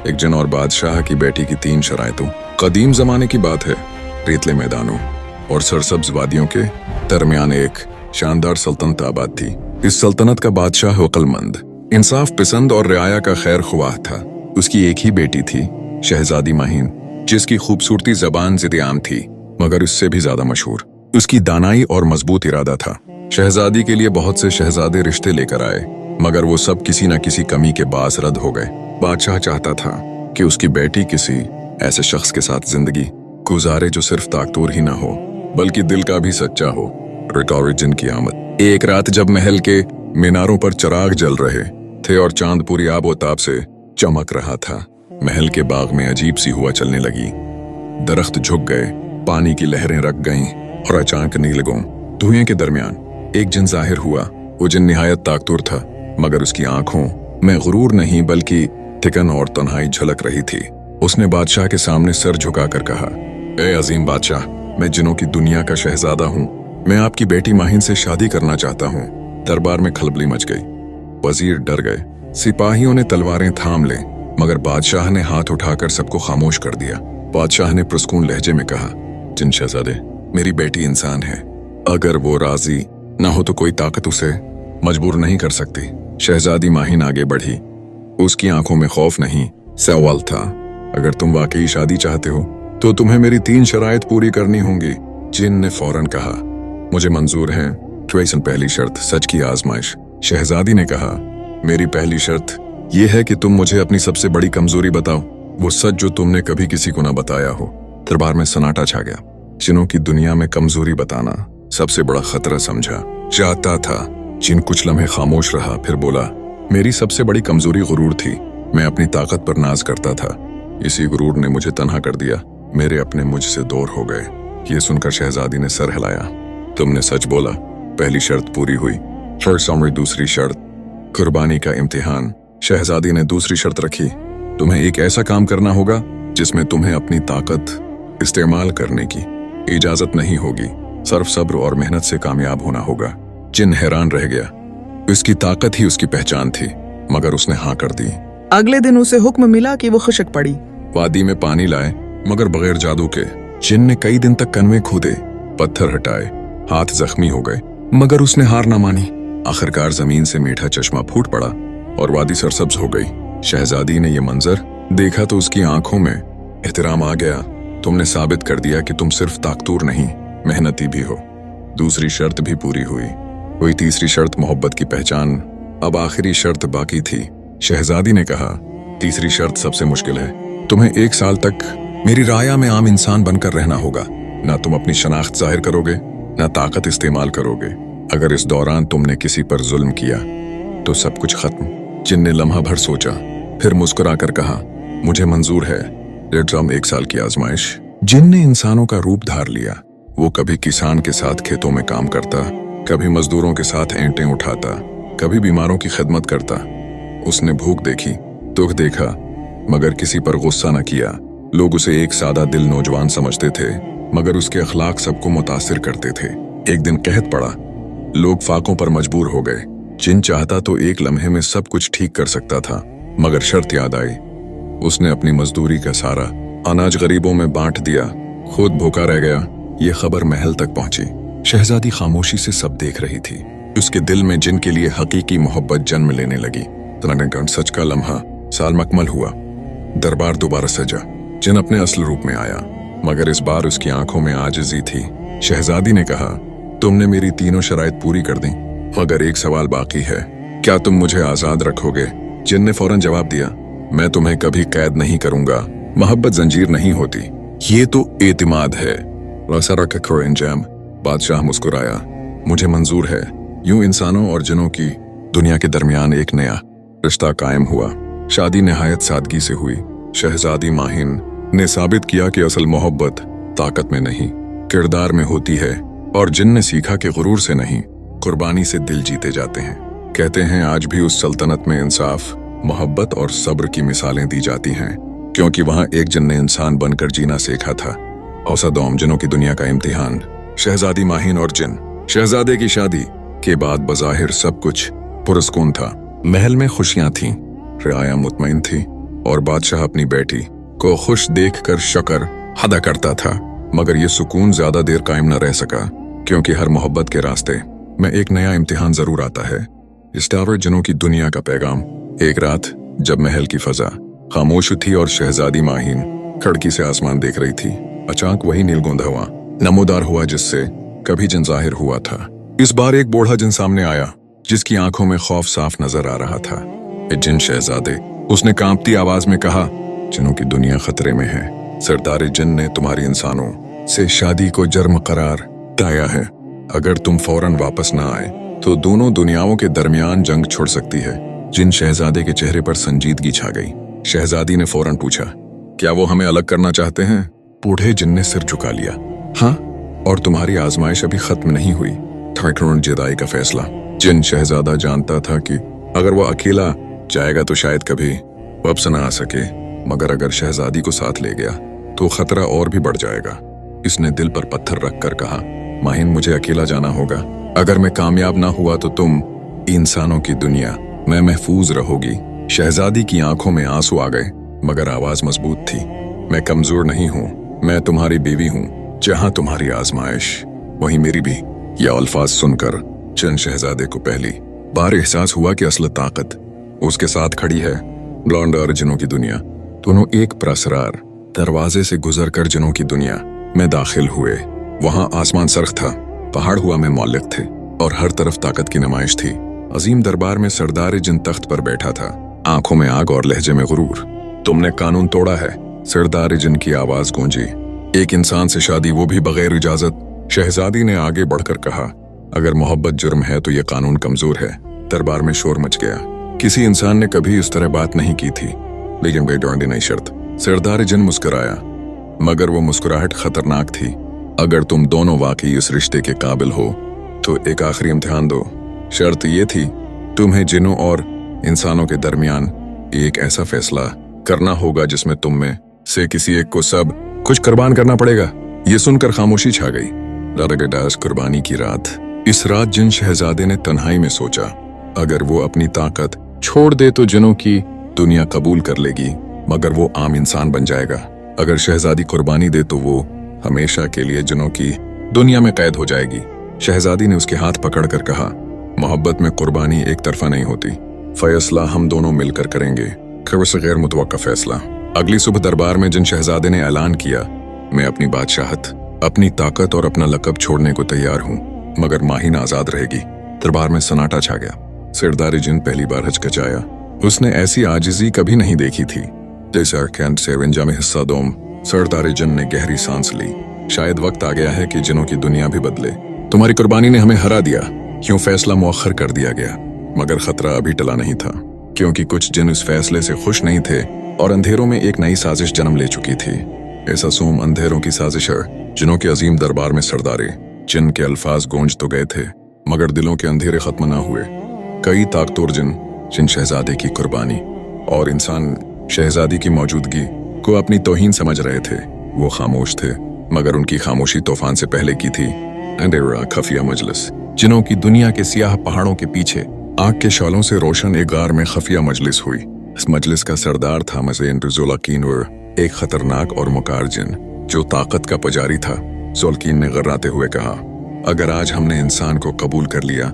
एक जिन और बादशाह की बेटी की 3 शरायतों। कदीम जमाने की बात है। रेतले मैदानों और सरसब्ज वादियों के दरमियान एक शानदार सल्तनत आबाद थी। इस सल्तनत का बादशाह अक्लमंद, इंसाफ पसंद और रियाया का खैर ख्वाह था। उसकी एक ही बेटी थी, शहजादी माहिन, जिसकी खूबसूरती ज़बान ज़िद-ए-आम थी, मगर उससे भी ज्यादा मशहूर उसकी दानाई और मजबूत इरादा था। शहजादी के लिए बहुत से शहजादे रिश्ते लेकर आए, मगर वो सब किसी न किसी कमी के बास रद्द हो गए। बादशाह चाहता था कि उसकी बेटी किसी ऐसे शख्स के साथ जिंदगी गुजारे जो सिर्फ ताकतूर ही ना हो, बल्कि दिल का भी सच्चा हो। रिकॉर्ड जिन की आमद। एक रात जब महल के मीनारों पर चिराग जल रहे थे और चांद पूरी आबोताब से चमक रहा था, महल के बाग में अजीब सी हुआ चलने लगी। दरख्त झुक गए, पानी की लहरें रख गईं और अचानक नीलगों धुएं के दरमियान एक जिन जाहिर हुआ। वो जिन निहायत ताकतूर था, मगर उसकी आंखों में गुरूर नहीं बल्कि थिकन और तन्हाई झलक रही थी। उसने बादशाह के सामने सर झुकाकर कहा, ए अजीम बादशाह, मैं जिनों की दुनिया का शहजादा हूँ। मैं आपकी बेटी माहिन से शादी करना चाहता हूँ। दरबार में खलबली मच गई। वजीर डर गए, सिपाहियों ने तलवारें थाम ले, मगर बादशाह ने हाथ उठाकर सबको खामोश कर दिया। बादशाह ने पुरस्कून लहजे में कहा, जिन शहजादे, मेरी बेटी इंसान है। अगर वो राजी ना हो तो कोई ताकत उसे मजबूर नहीं कर सकती। शहजादी माहिन आगे बढ़ी। उसकी आंखों में खौफ नहीं, सवाल था। अगर तुम वाकई शादी चाहते हो तो तुम्हें मेरी 3 शराइत पूरी करनी होंगी। जिन ने फौरन कहा, मुझे मंजूर है। ट्वेसन पहली शर्त, सच की आजमाइश। शहजादी ने कहा, मेरी पहली शर्त यह है कि तुम मुझे अपनी सबसे बड़ी कमजोरी बताओ, वो सच जो तुमने कभी किसी को ना बताया हो। दरबार में सन्नाटा छा गया। जिनों की दुनिया में कमजोरी बताना सबसे बड़ा खतरा समझा जाता था। जिन कुछ लम्हे खामोश रहा, फिर बोला, मेरी सबसे बड़ी कमजोरी गुरूर थी। मैं अपनी ताकत पर नाज करता था। इसी गुरूर ने मुझे तन्हा कर दिया। मेरे अपने मुझसे दूर हो गए। ये सुनकर शहजादी ने सर हिलाया। तुमने सच बोला। पहली शर्त पूरी हुई। फर्स्ट उम्र दूसरी शर्त, कुर्बानी का इम्तिहान। शहजादी ने दूसरी शर्त रखी, तुम्हें एक ऐसा काम करना होगा जिसमें तुम्हें अपनी ताकत इस्तेमाल करने की इजाजत नहीं होगी। सिर्फ सब्र और मेहनत से कामयाब होना होगा। जिन हैरान रह गया। उसकी ताकत ही उसकी पहचान थी, मगर उसने हाँ कर दी। अगले दिन उसे हुक्म मिला कि वो खुशक पड़ी। वादी में पानी लाए, मगर बगैर जादू के। जिन ने कई दिन तक कनवे खोदे, पत्थर हटाए, हाथ जख्मी हो गए, मगर उसने हार ना मानी। आखिरकार जमीन से मीठा चश्मा फूट पड़ा और वादी सरसब्ज हो गई। शहजादी ने यह मंजर देखा तो उसकी आंखों में एहतराम आ गया। तुमने साबित कर दिया कि तुम सिर्फ ताकतूर नहीं, मेहनती भी हो। दूसरी शर्त भी पूरी हुई। तीसरी शर्त मोहब्बत की पहचान। अब आखिरी शर्त बाकी थी। शहजादी ने कहा, तीसरी शर्त सबसे मुश्किल है। तुम्हें 1 साल तक मेरी राया में आम इंसान बनकर रहना होगा। ना तुम अपनी शनाख्त जाहिर करोगे, ना ताकत इस्तेमाल करोगे। अगर इस दौरान तुमने किसी पर जुल्म किया तो सब कुछ खत्म। जिन ने लम्हा भर सोचा, फिर मुस्कुराकर कहा, मुझे मंजूर है। लेट्स 1 साल की आजमाइश। जिन ने इंसानों का रूप धार लिया। वो कभी किसान के साथ खेतों में काम करता, कभी मजदूरों के साथ ईंटें उठाता, कभी बीमारों की खिदमत करता। उसने भूख देखी, दुख देखा, मगर किसी पर गुस्सा न किया। लोग उसे एक सादा दिल नौजवान समझते थे, मगर उसके अखलाक सबको मुतासिर करते थे। एक दिन कहत पड़ा, लोग फाकों पर मजबूर हो गए। जिन चाहता तो एक लम्हे में सब कुछ ठीक कर सकता था, मगर शर्त याद आई। उसने अपनी मजदूरी का सारा अनाज गरीबों में बांट दिया, खुद भूखा रह गया। ये खबर महल तक पहुंची। शहजादी खामोशी से सब देख रही थी। उसके दिल में जिन के लिए हकीकी मोहब्बत जन्म लेने लगी। सच का लम्हा साल मकमल हुआ। दरबार दोबारा सजा। जिन अपने असल रूप में आया, मगर इस बार उसकी आंखों में आजिज़ी थी। शहजादी ने कहा, तुमने मेरी 3 शराइत पूरी कर दी, मगर एक सवाल बाकी है। क्या तुम मुझे आजाद रखोगे? जिन ने फौरन जवाब दिया, मैं तुम्हें कभी कैद नहीं करूंगा। मोहब्बत जंजीर नहीं होती, ये तो एतिमाद है। बादशाह मुस्कुराया, मुझे मंजूर है। यूं इंसानों और जिनों की दुनिया के दरमियान एक नया रिश्ता कायम हुआ। शादी निहायत सादगी से हुई। शहजादी माहिन ने साबित किया कि असल मोहब्बत ताकत में नहीं, किरदार में होती है। और जिन ने सीखा कि गुरूर से नहीं, कुर्बानी से दिल जीते जाते हैं। कहते हैं आज भी उस सल्तनत में इंसाफ, मोहब्बत और सब्र की मिसालें दी जाती हैं, क्योंकि वहां एक जिन ने इंसान बनकर जीना सीखा था। औसदोम जिनों की दुनिया का इम्तिहान। शहजादी माहिन और जिन। शहजादे की शादी के बाद बज़ाहिर सब कुछ पुरस्कून था। महल में खुशियां थीं, रियाया मुतमईन थी, और बादशाह अपनी बेटी को खुश देखकर शक्र अदा करता था। मगर ये सुकून ज्यादा देर कायम न रह सका, क्योंकि हर मोहब्बत के रास्ते में एक नया इम्तिहान जरूर आता है। स्टावर जिनों की दुनिया का पैगाम। एक रात जब महल की फजा खामोश थी और शहजादी माहिन खिड़की से आसमान देख रही थी, अचानक वही नीलगुंद हवा नमोदार हुआ जिससे कभी जिन जाहिर हुआ था। इस बार एक बूढ़ा जिन सामने आया, जिसकी आंखों में खौफ साफ नजर आ रहा था। ए जिन शहजादे, उसने कांपती आवाज में कहा, जिनों की दुनिया खतरे में है। सरदार जिन ने तुम्हारी इंसानों से शादी को जर्म करार दिया है। अगर तुम फौरन वापस ना आए तो दोनों दुनियाओं के दरमियान जंग छोड़ सकती है। जिन शहजादे के चेहरे पर संजीदगी छा गई। शहजादी ने फौरन पूछा, क्या वो हमें अलग करना चाहते हैं? बूढ़े जिन ने सिर झुका लिया। हाँ, और तुम्हारी आजमाइश अभी खत्म नहीं हुई। ठठुन जुदाई का फैसला। जिन शहजादा जानता था कि अगर वो अकेला जाएगा तो शायद कभी वापस न आ सके, मगर अगर शहजादी को साथ ले गया तो खतरा और भी बढ़ जाएगा। इसने दिल पर पत्थर रखकर कहा, माहिन, मुझे अकेला जाना होगा। अगर मैं कामयाब ना हुआ तो तुम इंसानों की दुनिया में महफूज रहोगी। शहजादी की आंखों में आंसू आ गए, मगर आवाज मजबूत थी। मैं कमजोर नहीं हूँ, मैं तुम्हारी बीवी हूँ। जहाँ तुम्हारी आजमाइश वहीं मेरी भी। यह अल्फाज सुनकर जिन शहजादे को पहली बार एहसास हुआ कि असल ताकत उसके साथ खड़ी है। ब्लॉन्ड और जिनों की दुनिया दोनों एक प्रसरार दरवाजे से गुजरकर जिनों की दुनिया में दाखिल हुए। वहां आसमान सर्ख था, पहाड़ हुआ में मौलिक थे और हर तरफ ताकत की नुमाइश थी। अजीम दरबार में सरदार जिन तख्त पर बैठा था, आंखों में आग और लहजे में गुरूर। तुमने कानून तोड़ा है। सरदार जिन की आवाज गूंजी। एक इंसान से शादी, वो भी बगैर इजाजत। शहजादी ने आगे बढ़कर कहा, अगर मोहब्बत जुर्म है तो ये कानून कमजोर है। दरबार में शोर मच गया। किसी इंसान ने कभी इस तरह बात नहीं की थी, लेकिन वे डोंडी नहीं शर्त। सरदार जिन मुस्कुराया, मगर वो मुस्कुराहट खतरनाक थी। अगर तुम दोनों वाकई इस रिश्ते के काबिल हो तो एक आखिरी इम्तिहान दो। शर्त ये थी, तुम्हें जिनों और इंसानों के दरमियान एक ऐसा फैसला करना होगा जिसमें तुम में से किसी एक को सब कुछ कुर्बान करना पड़ेगा। ये सुनकर खामोशी छा गई। लरगडास कुर्बानी की रात। इस रात जिन शहजादे ने तन्हाई में सोचा, अगर वो अपनी ताकत छोड़ दे तो जिनों की दुनिया कबूल कर लेगी, मगर वो आम इंसान बन जाएगा। अगर शहजादी कुर्बानी दे तो वो हमेशा के लिए जिनों की दुनिया में कैद हो जाएगी। शहजादी ने उसके हाथ पकड़कर कहा, मोहब्बत में कुर्बानी एक तरफा नहीं होती। फैसला हम दोनों मिलकर करेंगे, खबर से गैर मुतवक्का फैसला। अगली सुबह दरबार में जिन शहजादे ने ऐलान किया, मैं अपनी बादशाहत, अपनी ताकत और अपना लकब छोड़ने को तैयार हूँ, मगर माहिन आजाद रहेगी। दरबार में सन्नाटा छा गया। सरदार जिन पहली बार हचकचाया। उसने ऐसी आजिजी कभी नहीं देखी थी। जैसे अरकान से विंजा में हिस्सा दोम, सरदार जिन ने गहरी सांस ली। शायद वक्त आ गया है कि जिनों की दुनिया भी बदले। तुम्हारी कुर्बानी ने हमें हरा दिया, क्यों फैसला मुअख्खर कर दिया गया, मगर खतरा अभी टला नहीं था, क्योंकि कुछ जिन इस फैसले से खुश नहीं थे और अंधेरों में एक नई साजिश जन्म ले चुकी थी। ऐसा सोम अंधेरों की साजिश है। जिनों के अजीम दरबार में सरदारे जिन के अल्फाज गूंज तो गए थे, मगर दिलों के अंधेरे खत्म ना हुए। कई ताकतोर जिन शहजादे की कुर्बानी और इंसान शहजादी की मौजूदगी को अपनी तौहीन समझ रहे थे। वो खामोश थे, मगर उनकी खामोशी तूफान से पहले की थी। अंधेरा खफिया मजलिस। जिनों की दुनिया के सियाह पहाड़ों के पीछे आग के शॉलों से रोशन एक गार में खफिया मजलिस हुई। इस मजलिस का सरदार था मज़ेन ज़ोलाकीन, एक खतरनाक और मुकार जिन जो ताकत का पुजारी था। ज़ोलाकीन ने गर्राते हुए कहा, अगर आज हमने इंसान को कबूल कर लिया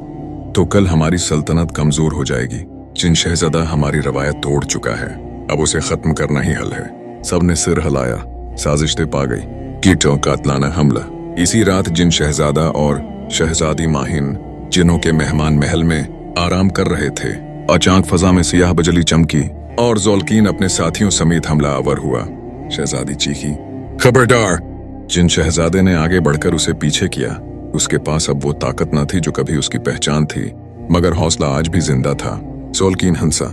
तो कल हमारी सल्तनत कमजोर हो जाएगी। जिन शहजादा हमारी रवायत तोड़ चुका है, अब उसे खत्म करना ही हल है। सबने सिर हिलाया। साजिश ते पा गई। कीटों कातलाना हमला। इसी रात जिन शहजादा और शहजादी माहिन जिनों के मेहमान महल में आराम कर रहे थे, अचानक फजा में सियाह बजली चमकी और ज़ोलाकीन अपने साथियों समेत हमला आवर हुआ। शहजादी चीखी, खबरदार! जिन शहजादे ने आगे बढ़कर उसे पीछे किया। उसके पास अब वो ताकत न थी जो कभी उसकी पहचान थी, मगर हौसला आज भी जिंदा था। ज़ोलाकीन हंसा,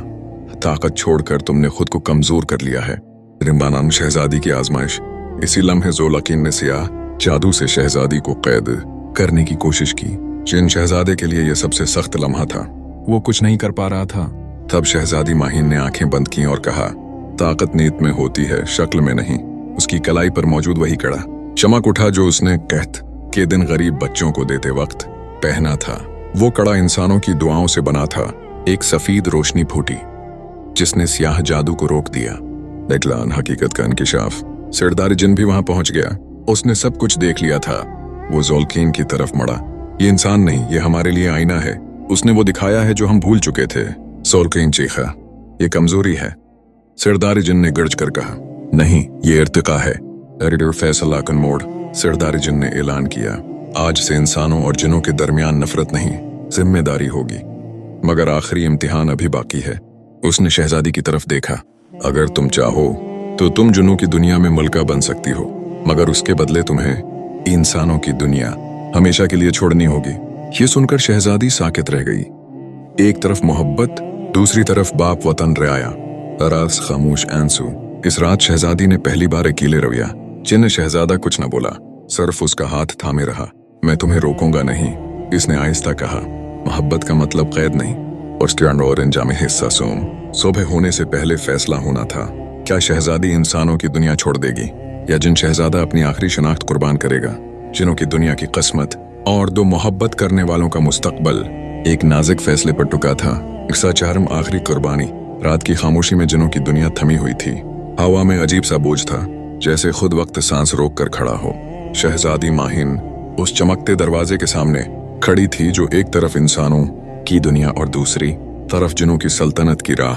ताकत छोड़कर तुमने खुद को कमजोर कर लिया है। रिम्बानान शहजादी की आजमाइश। इसी लम्हे ज़ोलाकीन ने सियाह जादू से शहजादी को कैद करने की कोशिश की। जिन शहजादे के लिए यह सबसे सख्त लम्हा था। वो कुछ नहीं कर पा रहा था। तब शहजादी माहिन ने आंखें बंद की और कहा, ताकत नीयत में होती है, शक्ल में नहीं। उसकी कलाई पर मौजूद वही कड़ा चमक उठा जो उसने कहत के दिन गरीब बच्चों को देते वक्त पहना था। वो कड़ा इंसानों की दुआओं से बना था। एक सफेद रोशनी फूटी जिसने सियाह जादू को रोक दिया। इकलान हकीकत का इंकिशाफ। सरदार जिन भी वहां पहुंच गया। उसने सब कुछ देख लिया था। वो ज़ोल्कीन की तरफ मुड़ा। ये इंसान नहीं, ये हमारे लिए आईना है। उसने वो दिखाया है जो हम भूल चुके थे। ज़ोल्कीन चीखा, ये कमजोरी है। सरदार जिन ने गर्ज कर कहा, नहीं, ये इर्तिका है। एडिटर फैसल आकन मोड़। सरदार जिन ने ऐलान किया, आज से इंसानों और जिनों के दरमियान नफरत नहीं, जिम्मेदारी होगी। मगर आखिरी इम्तिहान अभी बाकी है। उसने शहजादी की तरफ देखा। अगर तुम चाहो तो तुम जिनों की दुनिया में मलका बन सकती हो, मगर उसके बदले तुम्हें इंसानों की दुनिया हमेशा के लिए छोड़नी होगी। ये सुनकर शहजादी साकित रह गई। एक तरफ मोहब्बत, दूसरी तरफ बाप वतन रियाया। अरास खामोश आंसू। इस रात शहजादी ने पहली बार अकेले रवैया। जिन शहजादा कुछ न बोला, सिर्फ उसका हाथ थामे रहा। मैं तुम्हें रोकूंगा नहीं, इसने आहिस्ता कहा। मोहब्बत का मतलब कैद नहीं। और अंजाम हिस्सा सोम। सुबह होने से पहले फैसला होना था। क्या शहजादी इंसानों की दुनिया छोड़ देगी, या जिन शहजादा अपनी आखिरी शनाख्त कुर्बान करेगा। जिनों की दुनिया की किस्मत और दो मोहब्बत करने वालों का मुस्तकबल एक नाजुक फैसले पर टुका था। एक साचारम आखिरी कुर्बानी। रात की खामोशी में जिनों की दुनिया थमी हुई थी। हवा में अजीब सा बोझ था, जैसे खुद वक्त सांस रोक कर खड़ा हो। शहजादी माहिन उस चमकते दरवाजे के सामने खड़ी थी, जो एक तरफ इंसानों की दुनिया और दूसरी तरफ जिनों की सल्तनत की राह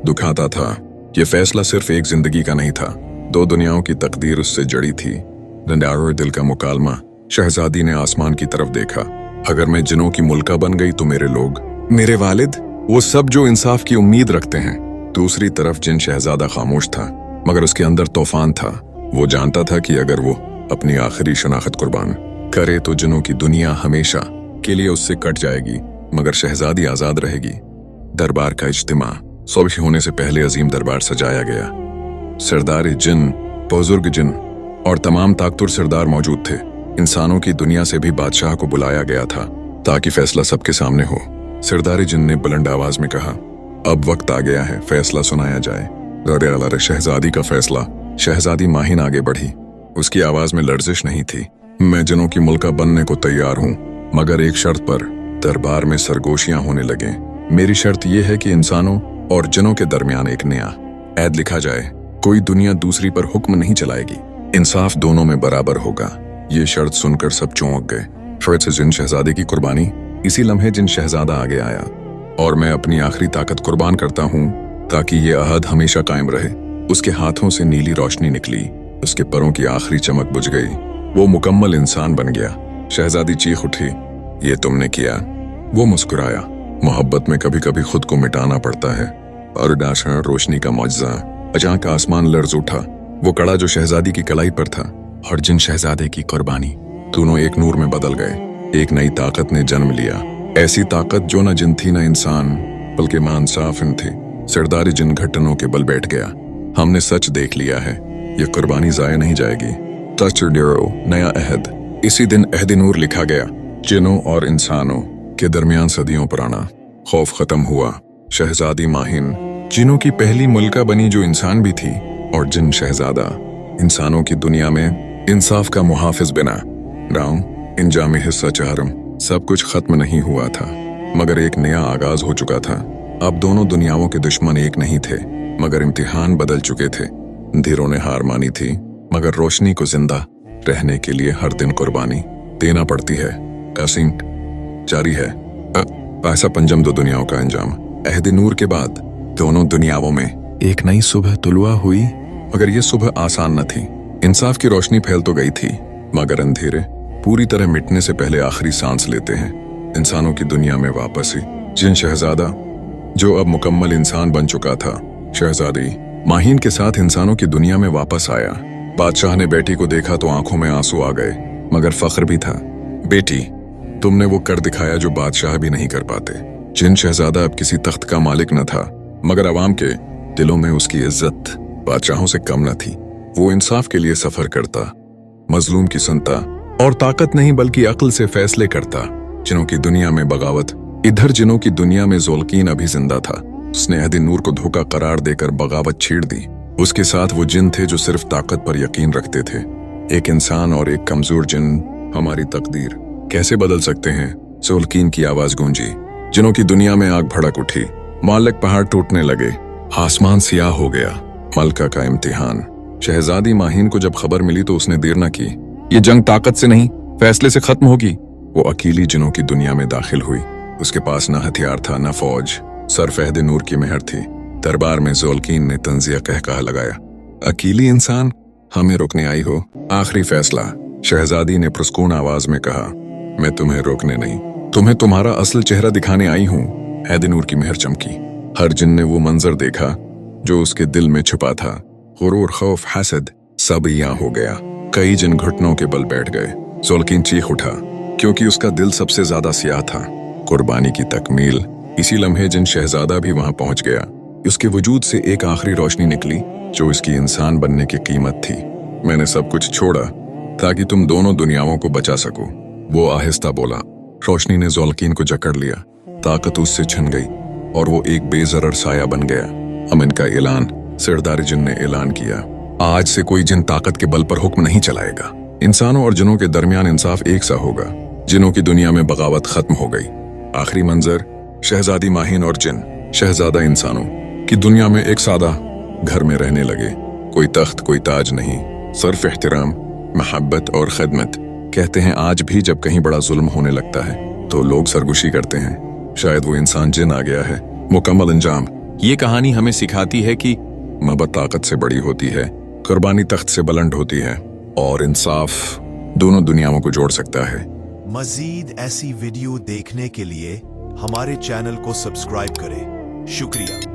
दुखाता था। यह फैसला सिर्फ एक जिंदगी का नहीं था, दो दुनियाओं की तकदीर उससे जड़ी थी। रंडारो दिल का मुकालमा। शहजादी ने आसमान की तरफ देखा। अगर मैं जिनों की मुल्का बन गई तो मेरे लोग, मेरे वालिद, वो सब जो इंसाफ की उम्मीद रखते हैं। दूसरी तरफ जिन शहजादा खामोश था, मगर उसके अंदर तूफान था। वो जानता था कि अगर वो अपनी आखिरी शनाख्त कुर्बान करे तो जिनों की दुनिया हमेशा के लिए उससे कट जाएगी, मगर शहजादी आजाद रहेगी। दरबार का इज्तिमा। सुबह होने से पहले अजीम दरबार सजाया गया। सरदार जिन, बुजुर्ग जिन और तमाम ताकतुर सरदार मौजूद थे। इंसानों की दुनिया से भी बादशाह को बुलाया गया था, ताकि फैसला सबके सामने हो। सरदार जिन ने बुलंद आवाज में कहा, अब वक्त आ गया है, फैसला सुनाया जाए। शहजादी का फैसला। शहजादी माहिन आगे बढ़ी। उसकी आवाज में लर्जिश नहीं थी। मैं जिनों की मुल्का बनने को तैयार हूँ, मगर एक शर्त पर। दरबार में सरगोशियां होने लगे। मेरी शर्त यह है कि इंसानों और जिनों के दरमियान एक नया ऐद लिखा जाए। कोई दुनिया दूसरी पर हुक्म नहीं चलाएगी। इंसाफ दोनों में बराबर होगा। ये शर्त सुनकर सब चौंक गए। फिर से जिन शहजादे की कुर्बानी। इसी लम्हे जिन शहजादा आगे आया। और मैं अपनी आखिरी ताकत कुर्बान करता हूँ, ताकि ये अहद हमेशा कायम रहे। उसके हाथों से नीली रोशनी निकली। उसके परों की आखिरी चमक बुझ गई। वो मुकम्मल इंसान बन गया। शहजादी चीख उठी, ये तुमने किया। वो मुस्कुराया। मोहब्बत में कभी कभी खुद को मिटाना पड़ता है। और डाशा रोशनी का मौजज़ा। अचानक आसमान लर्ज उठा। वो कड़ा जो शहजादी की कलाई पर था और जिन शहजादे की कुर्बानी, दोनों एक नूर में बदल गए। एक नई ताकत ने जन्म लिया। ऐसी ताकत जो न जिन थी न इंसान, बल्कि मान साफिन थी। सरदार जिन घटनों के बल बैठ गया। हमने सच देख लिया है। ये कुर्बानी जाया नहीं जाएगी। नया अहद। इसी दिन अहद नूर लिखा गया। जिनों और इंसानों के दरमियान सदियों पुराना खौफ खत्म हुआ। शहजादी माहिन जिनों की पहली मुल्का बनी, जो इंसान भी थी, और जिन शहजादा इंसानों की दुनिया में इंसाफ का मुहाफिज बना। राम इंजाम हिस्सा चारम। सब कुछ खत्म नहीं हुआ था, मगर एक नया आगाज हो चुका था। अब दोनों दुनियाओं के दुश्मन एक नहीं थे, मगर इम्तिहान बदल चुके थे। अंधेरों ने हार मानी थी, मगर रोशनी को जिंदा रहने के लिए हर दिन कुर्बानी देना पड़ती है। कासिम जारी है। ऐसा पंजम दो दुनियाओं का अंजाम। अहद नूर के बाद दोनों दुनियाओं में एक नई सुबह तुलुआ हुई, मगर यह सुबह आसान न थी। इंसाफ की रोशनी फैल तो गई थी, मगर अंधेरे पूरी तरह मिटने से पहले आखिरी सांस लेते हैं। इंसानों की दुनिया में वापस ही जिन शहजादा, जो अब मुकम्मल इंसान बन चुका था, शहजादी माहिन के साथ इंसानों की दुनिया में वापस आया। बादशाह ने बेटी को देखा तो आंखों में आंसू आ गए, मगर फख्र भी था। बेटी, तुमने वो कर दिखाया जो बादशाह भी नहीं कर पाते। जिन शहजादा अब किसी तख्त का मालिक न था, मगर अवाम के दिलों में उसकी इज्जत बादशाहों से कम न थी। वो इंसाफ के लिए सफर करता, मजलूम की सुनता, और ताकत नहीं बल्कि अक्ल से फैसले करता। जिनों की दुनिया में बगावत, इधर जिनों की दुनिया में ज़ोल्कीन अभी जिंदा था। उसने अहद नूर को धोखा करार देकर बगावत छेड़ दी। उसके साथ वो जिन थे जो सिर्फ ताकत पर यकीन रखते थे। एक इंसान और एक कमजोर जिन हमारी तकदीर कैसे बदल सकते हैं? ज़ोल्कीन की आवाज गूंजी। जिनों की दुनिया में आग भड़क उठी। मालिक पहाड़ टूटने लगे। आसमान सियाह हो गया। मलका का इम्तिहान। शहजादी माहिन को जब खबर मिली तो उसने देर न की। ये जंग ताकत से नहीं, फैसले से खत्म होगी। वो अकेली जिनों की दुनिया में दाखिल हुई। उसके पास न हथियार था न फौज, सरफहद नूर की मेहर थी। दरबार में ज़ोलकीन ने तंजिया कहा लगाया, अकेली इंसान, हमें रोकने आई हो? आखिरी फैसला। शहजादी ने पुरस्कून आवाज में कहा, मैं तुम्हें रोकने नहीं, तुम्हें तुम्हारा असल चेहरा दिखाने आई हूँ। हैदनूर की मेहर चमकी। हर जिन ने वो मंजर देखा जो उसके दिल में छुपा था। गुरूर, खौफ, हसद सब यहाँ हो गया। कई जिन घुटनों के बल बैठ गए। ज़ोलकीन चीख उठा क्योंकि उसका दिल सबसे ज्यादा स्याह था। कुर्बानी की तकमील। इसी लम्हे जिन शहजादा भी वहां पहुंच गया। उसके वजूद से एक आखिरी रोशनी निकली जो इसकी इंसान बनने की कीमत थी। मैंने सब कुछ छोड़ा ताकि तुम दोनों दुनियाओं को बचा सको, वो आहिस्ता बोला। रोशनी ने ज़ोलकीन को जकड़ लिया। ताकत उससे छिन गई और वो एक बेजरर साया बन गया। अमन का ऐलान। सरदार जिन ने ऐलान किया, आज से कोई जिन ताकत के बल पर हुक्म नहीं चलाएगा। इंसानों और जिनों के दरमियान इंसाफ एक सा होगा। जिनों की दुनिया में बगावत खत्म हो गई। आखिरी मंजर, शहजादी माहिन और जिन, शहजादा इंसानों की दुनिया में एक सादा घर में रहने लगे। कोई तख्त, कोई ताज नहीं, सिर्फ एहतराम, मोहब्बत और खिदमत। कहते हैं आज भी जब कहीं बड़ा जुल्म होने लगता है तो लोग सरगुशी करते हैं। शायद वो इंसान जिन आ गया है। मुकम्मल अंजाम। ये कहानी हमें सिखाती है कि मोहब्बत ताकत से बड़ी होती है, कुर्बानी तख्त से बुलंद होती है और इंसाफ दोनों दुनियाओं को जोड़ सकता है। मजीद ऐसी वीडियो देखने के लिए हमारे चैनल को सब्सक्राइब करें। शुक्रिया।